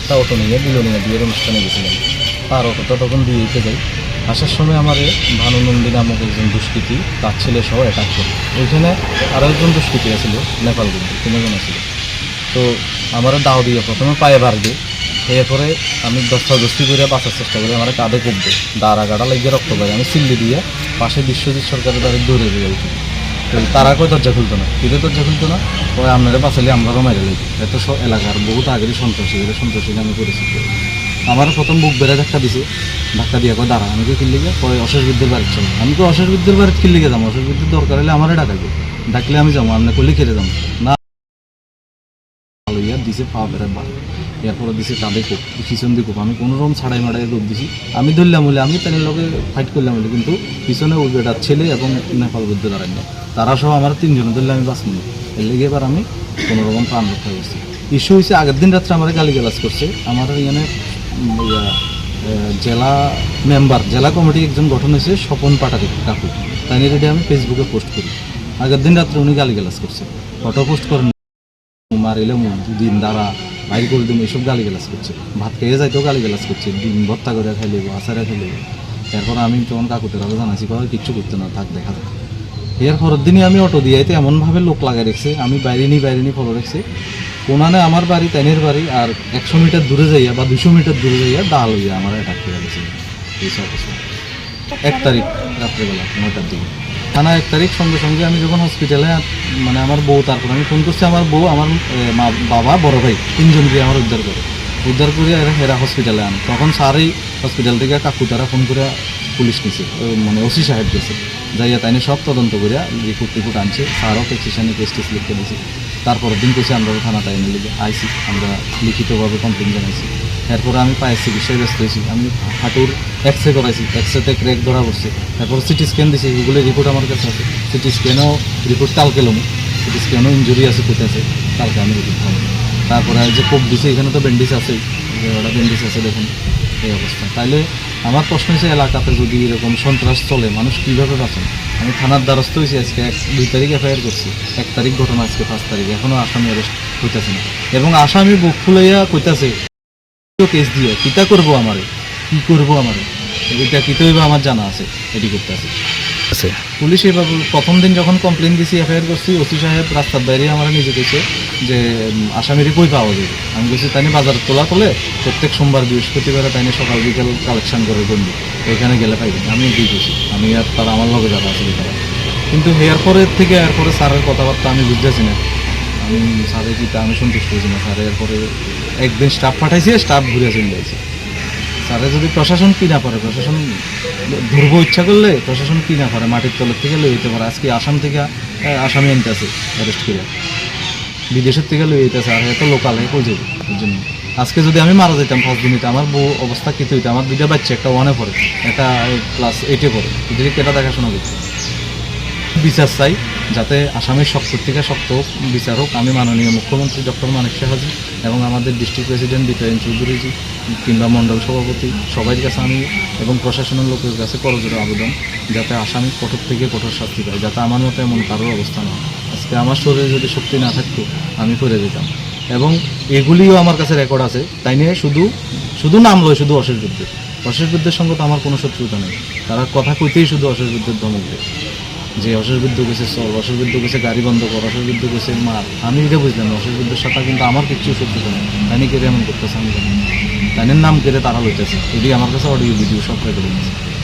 একটা অটো নিয়ে বিলোনিয়া বিয়ের অনুষ্ঠানে গেছিলাম। তার অটোটা তখন দিয়ে দিতে যাই, আসার সময় আমার ভানুনন্দী নামক একজন দুষ্কৃতী তার ছেলে সহ অ্যাটাক করে। ওইখানে আরও একজন দুষ্কৃতী ছিল, নেপাল বন্ধু, 3 জন ছিল। তো আমার দাও দিয়ে প্রথমে পায়ে বার দিয়ে, এরপরে আমি দস্তাদস্তি করে বাঁচার চেষ্টা করি, আমার কাঁধে কুপবে, দাঁড়া গাড়া লাগিয়ে রক্ত পাই, আমি সিল্লি দিয়ে পাশে বিশ্বজিৎ সরকারের দ্বারা দৌড়ে দিয়ে উঠি। তো তারা কই দরজা খুলতো না, ফিরে দরজা খুলতো না, ওই আপনারা বাঁচালে আমরাও মেরে লাগি। এত এলাকার বহুত আগেরই সন্ত্রাসীকে আমি পরিচিত। আমার প্রথম বুক বেড়ে ধাক্কা দিছে, ধাক্কা দিয়ে কয় দাঁড়া, আমি কিনলে গিয়ে কয় অশেষ বিদ্যুৎ বাড়ির চলো। আমি তো অশেষ বিদ্যুৎ বাড়ির কিনলে গিয়ে যাবো, অশেষ বিদ্যুৎ দরকার হলে আমারে ডাকাবো, ডাকলে আমি যাবো, আপনি করলে খেলে যাবো না। দিছে পা বেড়ে বার, এরপরে দিছে কাঁধে কোপ, পিছন দিয়ে কোপ, আমি কোনো রকম ছাড়াই মাড়াই রোপ দিছি। আমি ধরলাম বলে, আমি তাদের লোকে ফাইট করলাম বলে, কিন্তু পিছনে ওই বেটার ছেলে এবং নেপাল বুদ্ধ দাঁড়াই না, তারা সহ আমার 3 জন ধরলে আমি 5 মিনিট। এর লেগে এবার আমি কোনো রকম প্রাণ রক্ষা করছি। ইস্যু হয়েছে আগের দিন রাত্রে আমার গালিগালাজ করছে আমার এখানে জেলা মেম্বার, জেলা কমিটি একজন গঠন হয়েছে স্বপন পাটারি কাকু, তাই নিয়ে রেডি আমি ফেসবুকে পোস্ট করি। আগের দিন রাত্রে উনি গালিগালাজ করছে, ফটো পোস্ট করেন, মারিলে দিন দ্বারা বাইর করে দিন, এইসব গালিগালাজ করছে। ভাত খেয়ে যাইতেও গালিগালাজ করছে, ডিম ভর্তা করে খাই লিব, আচারে খাই লিব। এরপর আমি তখন কাকুদের আরও জানাইছি, কবে কিচ্ছু করতে না থাক, দেখা যাক। এর পরের দিনই আমি অটো দিয়ে এমনভাবে লোক লাগাই রেখেছে, আমি বাইরে নিয়ে ফলো রেখেছি। কোনানে আমার বাড়ি, তাইনের বাড়ি, আর 100 মিটার দূরে যাইয়া বা 200 মিটার দূরে যাইয়া ডাল হইয়া আমার অ্যাটাক করে গেছে। এইসব 1 তারিখ রাত্রেবেলা 9টার দিকে থানা। 1 তারিখ সঙ্গে সঙ্গে আমি যখন হসপিটালে, মানে আমার বউ, তারপর আমি ফোন করছি, আমার বউ, আমার বাবা, বড় ভাই, 3 জন গিয়ে আমার উদ্ধার করে এরা হসপিটালে আনে। তখন স্যারই হসপিটাল থেকে কাকু তারা ফোন করে পুলিশ নিছে, মানে ওসি সাহেব গেছে, যাইয়া তাইনি সব তদন্ত করিয়া রিপোর্ট আনছে। স্যারও প্রেসক্রিপশনে টেস্ট লিখতে নিয়েছে। তারপরের দিন কইছে আমরা থানাতে এনে লিখে আইসি, আমরা লিখিতভাবে কমপ্লেন জানাইছি। এরপরে আমি পায়ের চিকিৎসায় ব্যস্ত হয়েছি, আমি হাঁটুর এক্সরে করাইছি, এক্সরেতে ক্র্যাক ধরা পড়ছে। তারপর সিটি স্ক্যান দিয়েছি, এগুলো রিপোর্ট আমার কাছে আছে। সিটি স্ক্যানও রিপোর্ট কালকে লম, সিটি স্ক্যানও ইঞ্জুরি আছে, কোথায় আছে, কালকে আমি রিপোর্ট পাবো। তারপরে যে কোপ দিছে, এখানে তো ব্যান্ডেজ আছেই, ওটা ব্যান্ডেজ আছে দেখুন, এই অবস্থা। তাইলে আমার প্রশ্ন হচ্ছে, এলাকাতে যদি এরকম সন্ত্রাস চলে, মানুষ কীভাবে বাঁচেন? আমি থানার দ্বারস্থ হয়েছি, আজকে 2 তারিখ এফআইআর করছি, 1 তারিখ ঘটনা, আজকে 5 তারিখ, এখনও আসামি অ্যারেস্ট হইতেছে না। এবং আসামি বুক ফুলাইয়া কইতাছে কেস দিয়ে কিতা করবো, আমারে কী করবো, আমারে এটা কী তৈব আমার জানা আছে, এটি করতে আছে। পুলিশ এভাবে প্রথম দিন যখন কমপ্লেন দিয়েছি, এফআইআর করছি, ওসি সাহেব রাস্তার বাইরে আমার নিজে গেছে যে আসামিরে কই পাওয়া যাবে। আমি বলছি তাই বাজার তোলে প্রত্যেক সোমবার বৃহস্পতিবারে তাই সকাল বিকাল কালেকশন করে বন্ধু, ওইখানে গেলে পাইবেন। আমি এগিয়ে গেছি, আমি আর তারা আমার লগে যারা আছে তারা। কিন্তু এরপরের থেকে এরপরে স্যারের কথাবার্তা আমি বুঝতেছি না, আমি স্যারের কিতা আমি সন্তুষ্ট হয়েছি না। স্যারের এরপরে একদিন স্টাফ পাঠাইছি, স্টাফ ঘুরে চলে যাইছে। স্যারে যদি প্রশাসন কি না পারে, প্রশাসন ধরবো ইচ্ছা করলে প্রশাসন কি না পারে, মাটির তলের থেকে লই যেতে পারে। আজকে আসাম থেকে আসামি আনতে আছে অ্যারেস্ট করে, বিদেশের থেকে লই যেতেছে, আর এত লোকাল কই যাবে। ওই জন্য আজকে যদি আমি মারা যেতাম 5 দিনিতে, আমার বউ অবস্থা কিছু হইতো। আমার 2টা বাচ্চা, একটা 1-এ পড়ে, একটা ক্লাস 8-এ পড়ে, এদেরকে কেটা দেখাশোনা করছে। বিচার চাই, যাতে আসামের শক্ত থেকে শক্ত বিচার হোক। আমি মাননীয় মুখ্যমন্ত্রী ডক্টর মানিক সাহাজি এবং আমাদের ডিস্ট্রিক্ট প্রেসিডেন্ট বিকায়ন চৌধুরীজি কিংবা মণ্ডল সভাপতি সবাই কাছে আমি এবং প্রশাসনের লোকের কাছে করজোড়ে আবেদন, যাতে আসামি কঠোর থেকে কঠোর শাস্তি পায়, যাতে আমার মতো এমন কারোর অবস্থা না হয়। আজকে আমার শরীরে যদি শক্তি না থাকতো আমি করে যেতাম। এবং এগুলিও আমার কাছে রেকর্ড আছে, তাই নিয়ে শুধু নাম লয়, শুধু অশেষ বিদ্যুতের সঙ্গে তো আমার কোনো শত্রুতা নেই। তারা কথা কইতেই শুধু অশেষ বিদ্যুৎ ধমক দেয়, যে অশেষ বিদ্যুৎ গেছে চল, অশেষ বিদ্যুৎ গেছে গাড়ি বন্ধ কর, অশেষ বিদ্যুৎ গেছে মার। আমি এটা বুঝলাম না, অশেষ বিদ্যুৎ সাথে কিন্তু আমার কিছু শত্রুতা নেই। তাই কেড়ে এমন করতেছে, আমি জানি তাইনের নাম কেড়ে তারা লইতেছে, এটি আমার কাছে অডিও ভিডিও সব রেকর্ডিং আছে।